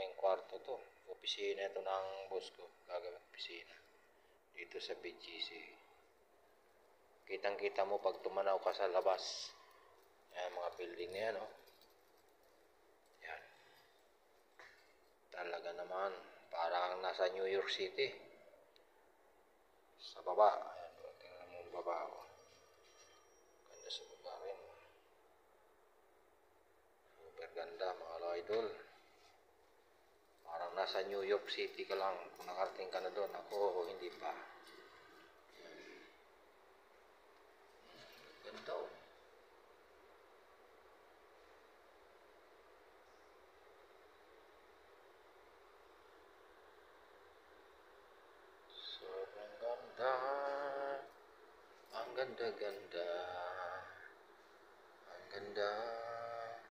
malaking kwarto to. Opisina ito ng boss ko. Gagawin opisina. Dito sa BGC. Kitang-kita mo pag tumanaw ka sa labas. Ayan, mga building na yan, oh. Yan. Talaga naman. Parang nasa New York City. Sa baba. Ayan, tingnan mo yung baba, oh. Ganda sa baba rin. Super ganda, mga idol. Parang nasa New York City ka lang. Kung nakarating ka na doon. Ako, hindi pa. Ganda, oh. Sobrang ganda. Ang ganda-ganda. Ang ganda.